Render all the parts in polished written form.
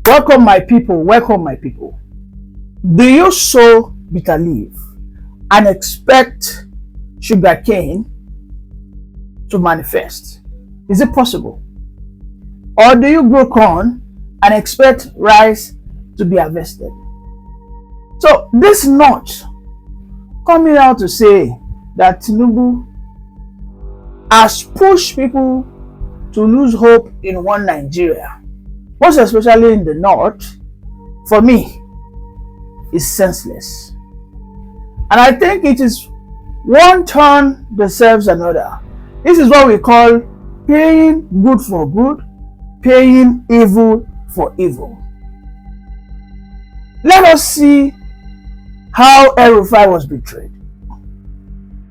Welcome, my people. Welcome, my people. Do you sow bitter leaf and expect sugar cane to manifest? Is it possible? Or do you grow corn and expect rice to be harvested? So this not coming out to say that Tinubu has pushed people to lose hope in one Nigeria, most especially in the north, for me, is senseless. And I think it is one turn deserves another. This is what we call paying good for good, paying evil for evil. Let us see how El-Rufai was betrayed.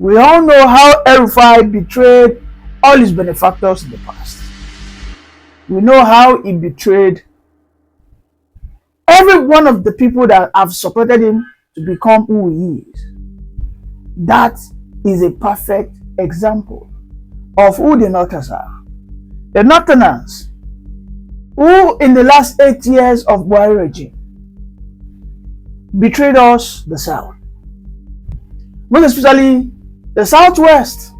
We all know how El-Rufai betrayed all his benefactors in the past. We know how he betrayed every one of the people that have supported him to become who he is. That is a perfect example of who the Northerners are. The Northerners, who in the last 8 years of Buhari regime betrayed us, the South, most especially the Southwest.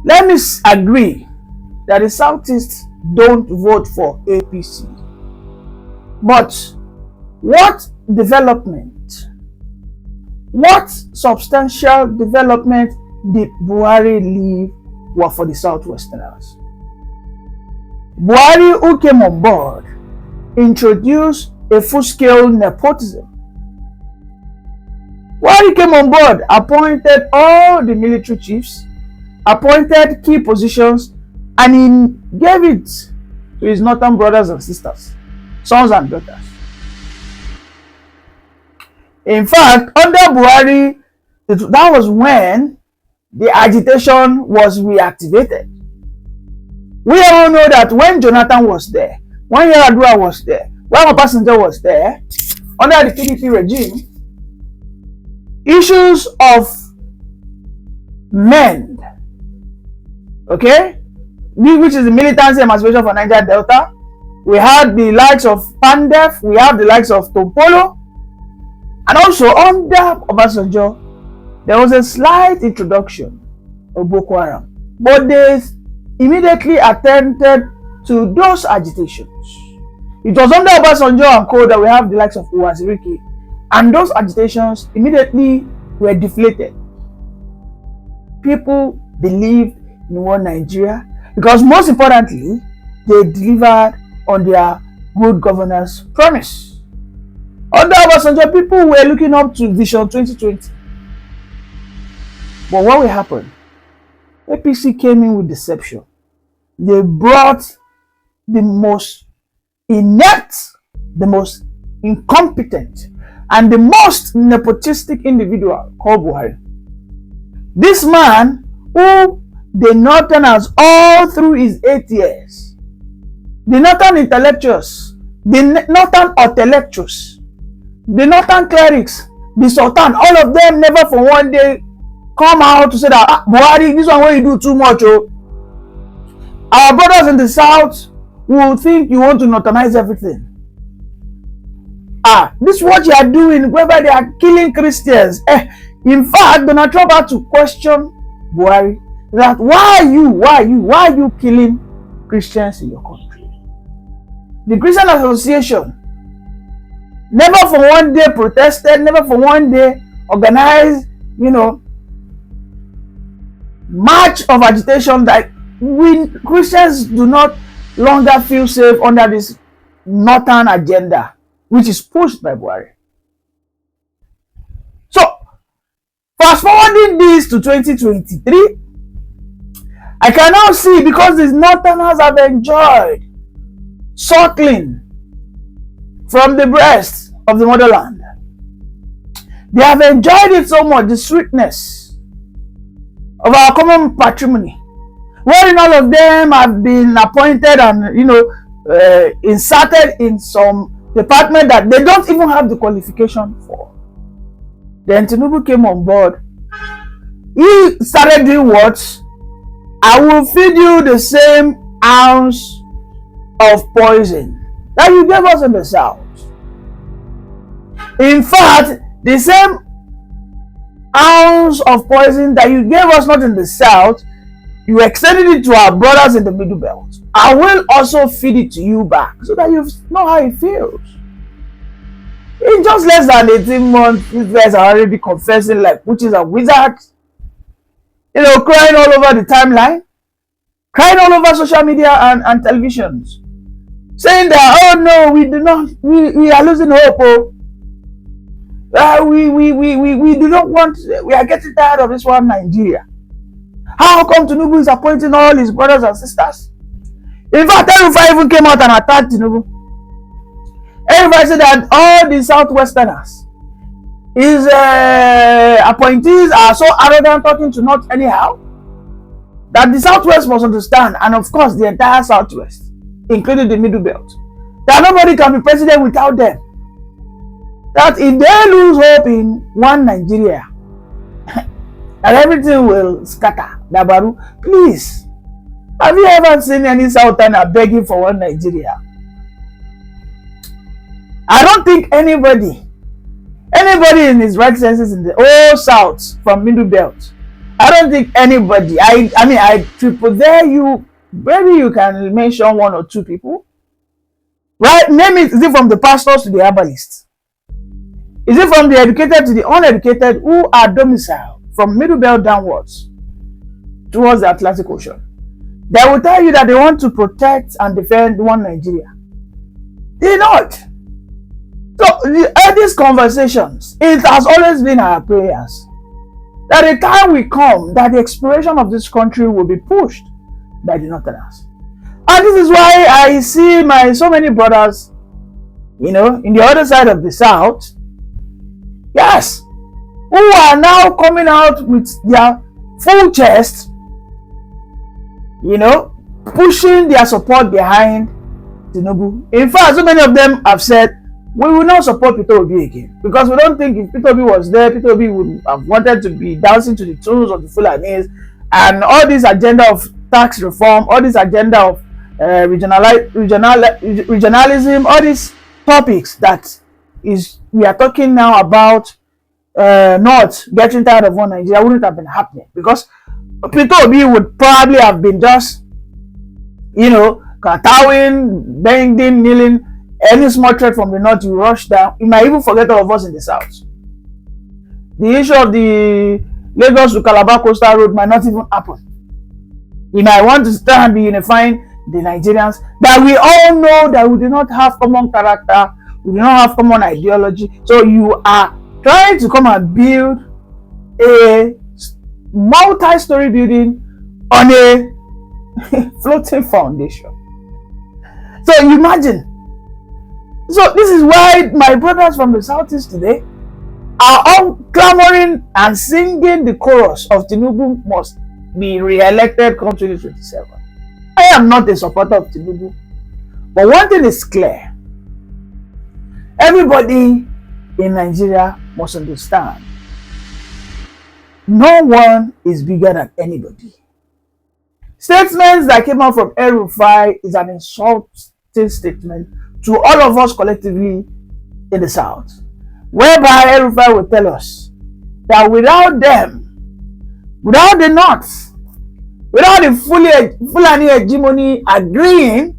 Let me agree that the Southeast don't vote for APC. But what development, what substantial development did Buhari leave were for the Southwesterners? Buhari, who came on board, introduced a full-scale nepotism. Buhari came on board, appointed all the military chiefs, appointed key positions, and he gave it to his northern brothers and sisters, sons and daughters. In fact, under Buhari, that was when the agitation was reactivated. We all know that when Jonathan was there, when Yar'Adua was there, when Obasanjo was there, under the PDP regime, issues of MEND, okay, which is the Militancy Emancipation for Niger Delta, we had the likes of Pandef, we have the likes of Tompolo, and also under Obasanjo, there was a slight introduction of Boko Haram, but they immediately attended to those agitations. It was under Obasanjo and co that we have the likes of Uwaziriki, and those agitations immediately were deflated. People believed in one Nigeria because, most importantly, they delivered on their good governance promise. Under Obasanjo, people were looking up to Vision 2020. But what will happen? APC came in with deception. They brought the most inept, the most incompetent, and the most nepotistic individual called Buhari. This man, who the Northerners all through his 8 years, the Northern intellectuals, the Northern intellectuals, the Northern clerics, the Sultan, all of them never for one day come out to say that Buhari, this one what you do too much. Oh. Our brothers in the South will think you want to Northernize everything. This is what you are doing, whether they are killing Christians. In fact, Donald Trump had to question Buhari that why are you killing Christians in your country? The Christian Association never for one day protested, never for one day organized, march of agitation that we Christians do not longer feel safe under this northern agenda, which is pushed by Buhari. So, fast forwarding this to 2023, I can now see, because these northerners have enjoyed suckling from the breast of the motherland. They have enjoyed it so much, the sweetness of our common patrimony, wherein all of them have been appointed and inserted in some department that they don't even have the qualification for. Then Tinubu came on board. He started doing what? I will feed you the same ounce of poison. that you gave us in the South. In fact, the same ounce of poison that you gave us not in the South, you extended it to our brothers in the Middle Belt. I will also feed it to you back so that you know how it feels. In just less than 18 months, these guys are already confessing like witches and wizards. You know, crying all over the timeline, crying all over social media and televisions, saying that, oh no, we do not, we are losing hope. Oh. We do not want, we are getting tired of this one Nigeria. How come Tinubu is appointing all his brothers and sisters? In fact, El-Rufai even came out and attacked Tinubu. El-Rufai said that all the Southwesterners, his appointees are so arrogant, talking to not anyhow, that the Southwest must understand, and of course the entire Southwest, including the Middle Belt, that nobody can be president without them. That if they lose hope in one Nigeria, and everything will scatter. Dabaru, please, have you ever seen any Southerner begging for one Nigeria? I don't think anybody in his right senses in the whole South from Middle Belt, I don't think anybody, I mean, I triple dare you, maybe you can mention one or two people, right? Name it. Is it from the pastors to the herbalists? Is it from the educated to the uneducated who are domiciled from Middle Belt downwards towards the Atlantic Ocean? They will tell you that they want to protect and defend one Nigeria. They not. So these conversations, it has always been our prayers that the time will come that the exploration of this country will be pushed by the Northerners. And this is why I see so many brothers, you know, in the other side of the South, yes, who are now coming out with their full chest, you know, pushing their support behind Tinubu. In fact, so many of them have said, we will not support Peter Obi again, because we don't think if Peter Obi was there, Peter Obi would have wanted to be dancing to the tunes of the Fulanis, and all this agenda of tax reform, all this agenda of regionalism, all these topics that we are talking now about, not getting tired of one Nigeria, wouldn't have been happening, because Peter Obi would probably have been just, you know, kowtowing, bending, kneeling. Any small threat from the north, you rush down. You might even forget all of us in the south. The issue of the Lagos to Calabar coastal road might not even happen. You might want to try and be unifying the Nigerians, that we all know that we do not have common character, we do not have common ideology. So you are trying to come and build a multi-story building on a floating foundation. So you imagine. So this is why my brothers from the southeast today are all clamoring and singing the chorus of Tinubu must be re-elected come 2027. I am not a supporter of Tinubu, but one thing is clear. Everybody in Nigeria must understand, no one is bigger than anybody. Statements that came out from El-Rufai is an insulting statement to all of us collectively in the South, whereby El-Rufai will tell us that without them, without the North, without the Fulani hegemony agreeing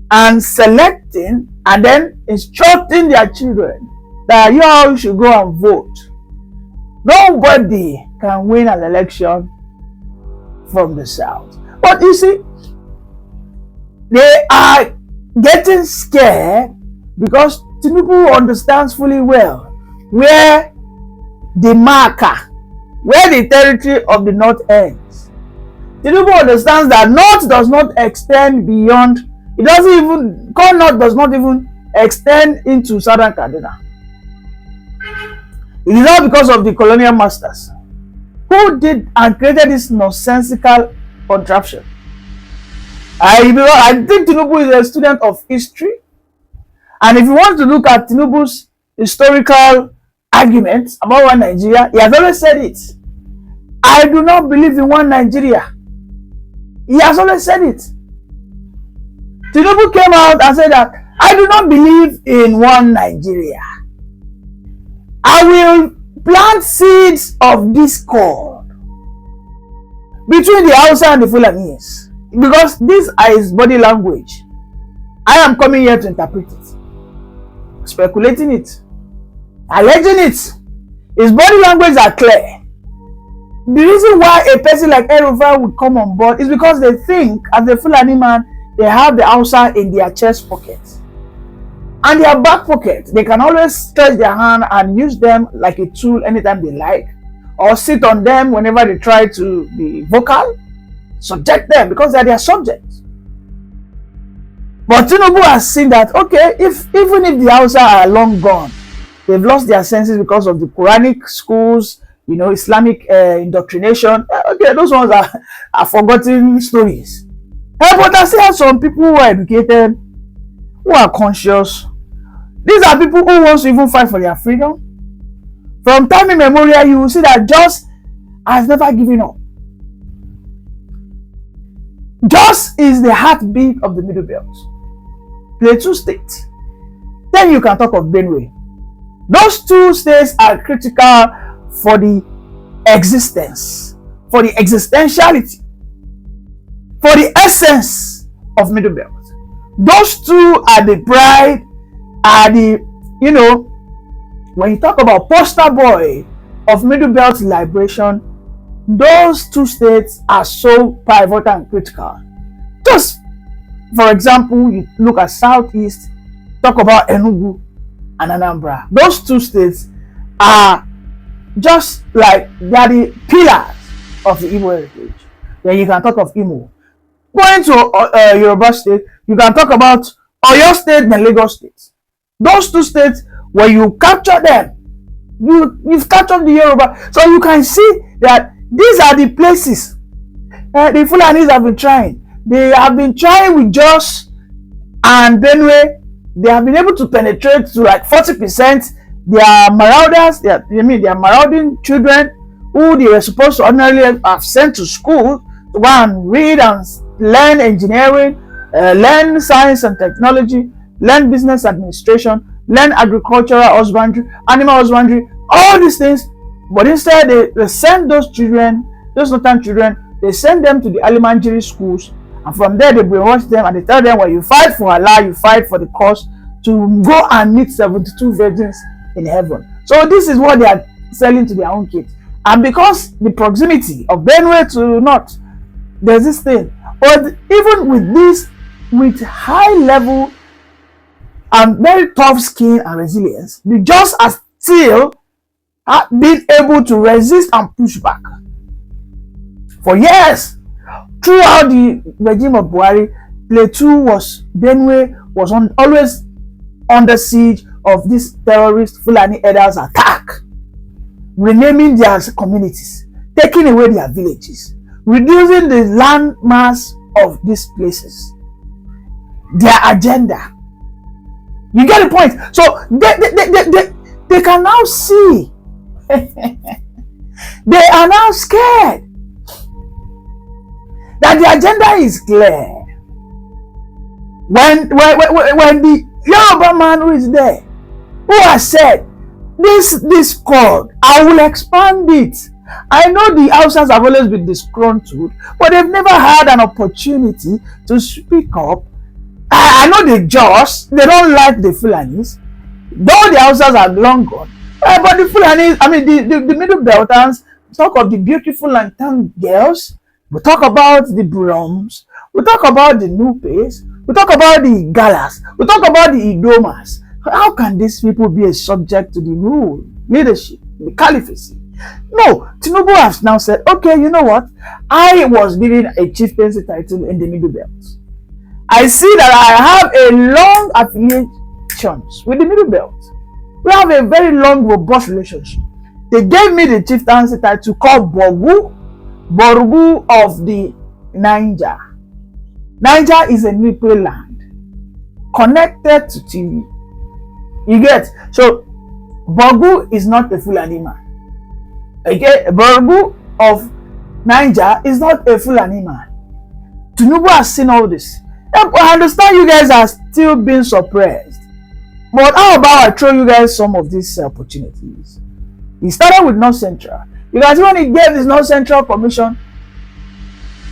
and selecting and then instructing their children that you all should go and vote, nobody can win an election from the South. But you see, they are getting scared because Tinubu understands fully well where the marker, where the territory of the North ends. Tinubu understands that North does not extend beyond, it doesn't even, Core North does not even extend into Southern Kaduna. It is all because of the colonial masters who did and created this nonsensical contraption. I think Tinubu is a student of history, and if you want to look at Tinubu's historical arguments about one Nigeria, he has always said it. I do not believe in one Nigeria. He has always said it. Tinubu came out and said that I do not believe in one Nigeria. I will plant seeds of discord between the Hausa and the Fulanis, because this is body language. I am coming here to interpret it, speculating it, alleging it. His body language are clear. The reason why a person like Erufai would come on board is because they think, as a Fulani man, they have the Hausa in their chest pocket and their back pocket. They can always stretch their hand and use them like a tool anytime they like, or sit on them whenever they try to be vocal, subject them because they are their subjects. But Tinubu has seen that, okay, even if the Hausa are long gone, they've lost their senses because of the Quranic schools, Islamic indoctrination. Okay, those ones are forgotten stories. But I still have some people who are educated, who are conscious. These are people who want to even fight for their freedom. From time immemorial, you will see that Jos has never given up. Jos is the heartbeat of the Middle Belt. Plateau State. Then you can talk of Benue. Those two states are critical for the existence, for the existentiality, for the essence of Middle Belt. Those two are the pride, are the, when you talk about poster boy of Middle Belt liberation, those two states are so pivotal and critical. Just for example, you look at Southeast, talk about Enugu and Anambra. Those two states are just like they are the pillars of the Igbo heritage. Then you can talk of Imo. Going to Yoruba State, you can talk about Oyo State and Lagos State. Those two states, when you capture them, you've captured the Yoruba. So you can see that these are the places the Fulanis have been trying. They have been trying with Jos and Benue. They have been able to penetrate to like 40%. They are marauders. They are marauding children who they were supposed to ordinarily have sent to school to go and read and learn engineering, learn science and technology, learn business administration, learn agricultural husbandry, animal husbandry, all these things. But instead, they send those children, those northern children, they send them to the elementary schools, and from there they brainwash them and they tell them, well, you fight for Allah, you fight for the cause to go and meet 72 virgins in heaven. So this is what they are selling to their own kids. And because the proximity of Benue to north, there's this thing. But even with this, with high level and very tough skin and resilience, the Jos are still been able to resist and push back. For years, throughout the regime of Buhari, Benue was always under siege of these terrorist Fulani herders attack, renaming their communities, taking away their villages, reducing the land mass of these places. Their agenda. You get the point? So they can now see. They are now scared that the agenda is clear. When the Yoruba man who is there, who has said, this code, I will expand it. I know the Hausas have always been disgruntled, but they've never had an opportunity to speak up. I know the Jos, they don't like the Fulanis, though the Hausas are long gone. But the Fulanis, the Middle Beltans, talk of the beautiful and tan girls. We talk about the Broms. We talk about the Nupes. We talk about the Galas. We talk about the Idomas. How can these people be a subject to the rule, leadership, the caliphate? No, Tinubu has now said, okay, you know what? I was given a chieftaincy title in the Middle Belt. I see that I have a long affiliations with the Middle Belt. We have a very long, robust relationship. They gave me the chieftaincy title called Borgu of the Niger. Niger is a neutral land connected to TV. You get? So, Borgu is not a Fulani man. Okay? Borgu of Niger is not a Fulani man. Tinubu has seen all this. I understand you guys are still being suppressed, but how about I throw you guys some of these opportunities? He started with North Central. You guys, when he gave his North Central commission,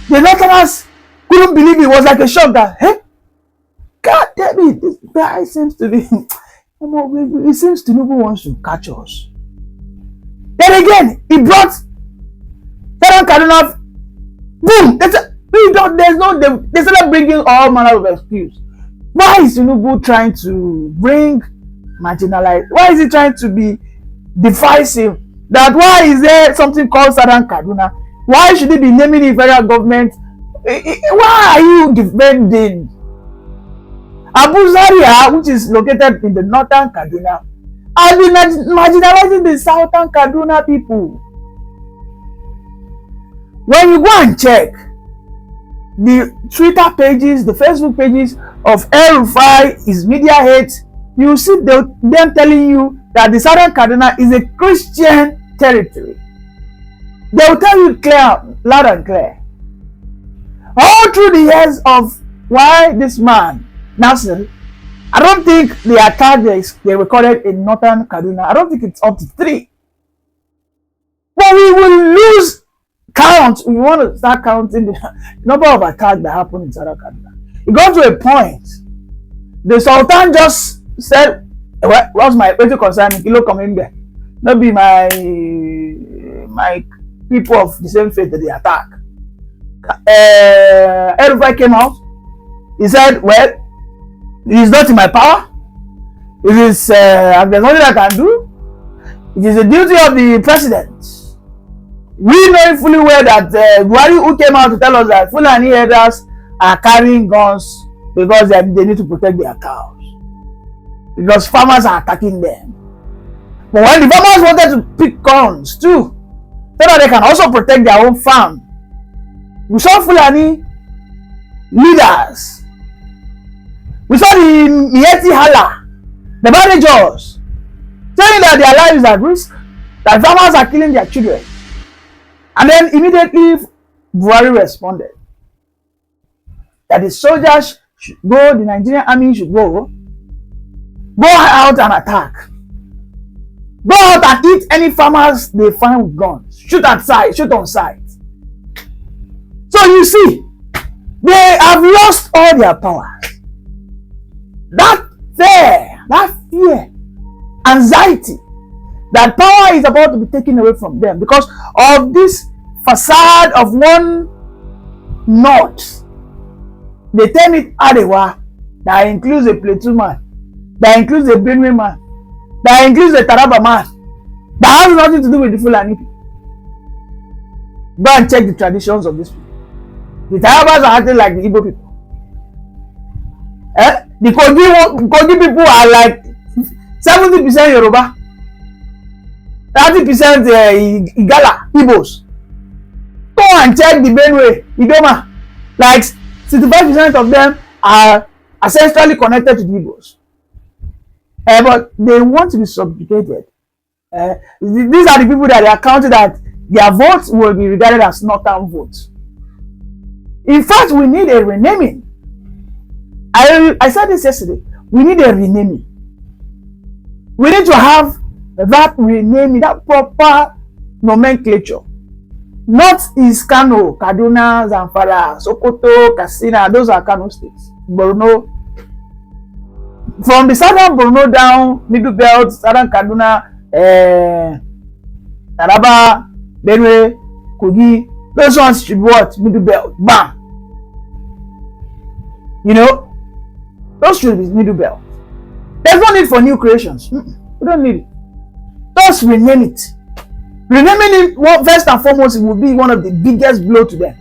the Northerners couldn't believe it. Was like a shock that, hey, God damn it, this guy seems to be, it seems Tinubu wants to catch us. Then again, he brought Southern Kaduna, boom, they started bringing all manner of excuse. Why is Tinubu trying to bring marginalized? Why is he trying to be divisive? That why is there something called Southern Kaduna? Why should he be naming the federal government? Why are you defending Abu Zaria, which is located in the northern Kaduna, has been marginalizing the southern Kaduna people? When you go and check the Twitter pages, the Facebook pages of El-Rufai, his media hate, you see them telling you that the southern Kaduna is a Christian territory. They will tell you clear, loud and clear. All through the years of why this man, Nasser, I don't think the attack they recorded in northern Kaduna, I don't think it's up to 3. But we will lose count. We want to start counting the number of attacks that happened in southern Kaduna. It got to a point. The Sultan just said, what's my major concern? Kilo coming there. Not be my people of the same faith that they attack. El-Rufai came out. He said, well, it is not in my power. It is there's nothing I can do. It is the duty of the president. We know fully well that Buhari, who came out to tell us that Fulani herders are carrying guns because they need to protect their cows. Because farmers are attacking them. But when the farmers wanted to pick guns too, so that they can also protect their own farm, we saw Fulani leaders. We saw the Mieti Hala, the managers, saying that their lives are at risk, that farmers are killing their children. And then immediately Buhari responded that the soldiers should go, the Nigerian army should go out and attack. Go out and eat any farmers they find with guns. Shoot on sight. So you see, they have lost all their powers. That fear, anxiety, that power is about to be taken away from them because of this facade of one north. They term it Arewa, that includes a Plateau man, that includes a Benue man, that includes a Taraba man, that has nothing to do with the Fulani people. Go and check the traditions of these people. The Tarabas are acting like the Igbo people. The Kogi people are like 70% Yoruba, 30% Igala, Igbos. Go and check the Benue, Idoma. Like 65% of them are ancestrally connected to the Igbos. But they want to be subjugated. These are the people that they are counting that their votes will be regarded as northern votes. In fact, we need a renaming. I said this yesterday. We need a renaming. We need to have that renaming, that proper nomenclature. Not is Kano, Kaduna, Zamfara, Sokoto, Katsina, those are Kano states. Borno. From the southern Borno down, Middle Belt, southern Kaduna, Taraba, Benue, Kogi, those ones should be what? Middle Belt. Bam. You know? Those should be Middle Belt. There's no need for new creations. We don't need it. Just rename it. Renaming it, first and foremost, it will be one of the biggest blow to them.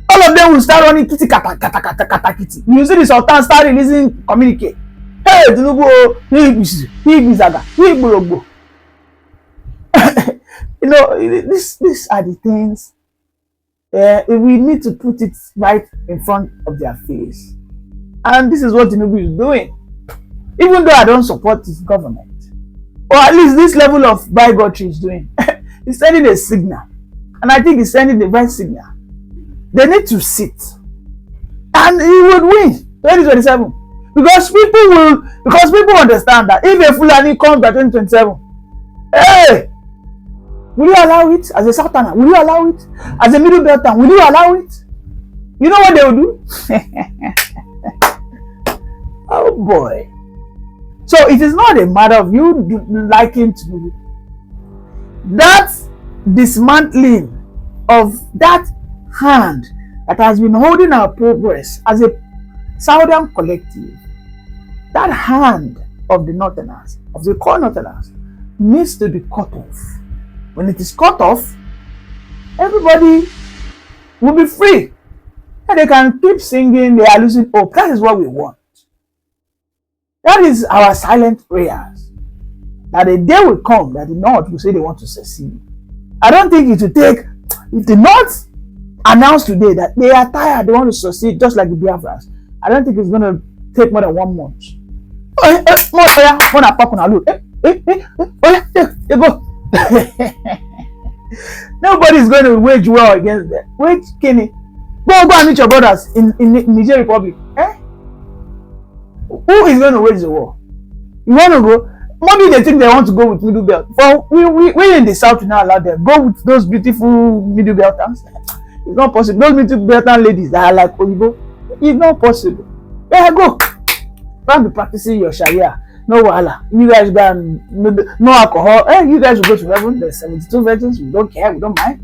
All of them will start running kitty kata kata kata kata kitty. You see the Sultan start releasing communique. Hey, Tinubu, he bizaga, he gbogbo. You know, these are the things we need to put it right in front of their face. And this is what Tinubu is doing. Even though I don't support his government, or at least this level of bigotry is doing, he's sending a signal. And I think he's sending the right signal. They need to sit. And he would win. 2027. Because people understand that if a Fulani comes by 2027, hey, will you allow it? As a Southerner, will you allow it? As a Middle Belter, will you allow it? You know what they will do? Oh boy. So it is not a matter of you liking to that dismantling of that hand that has been holding our progress as a Southern collective. That hand of the Northerners, of the core Northerners, needs to be cut off. When it is cut off, everybody will be free. And they can keep singing, they are losing hope. That is what we want. That is our silent prayers. That a day will come that the North will say they want to secede. I don't think it will take, if the North announce today that they are tired, they want to secede just like the Biafrans, I don't think it's going to take more than 1 month. Nobody is going to wage war against them. Wait, Kenny. Go and meet your brothers in Nigeria Republic. Who is going to wage the war? You want to go? Maybe they think they want to go with Middle Belt. But we in the South will not allow them. Go with those beautiful Middle Belters. It's not possible. Those Middle Belters ladies that are like Oyibo. It's not possible. Yeah, go. Don't be practicing your Sharia. No wahala. You guys go and no alcohol. You guys will go to heaven. There's 72 virgins. We don't care. We don't mind.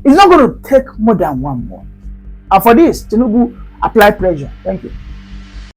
It's not going to take more than 1 month. And for this, Tinubu apply pressure. Thank you.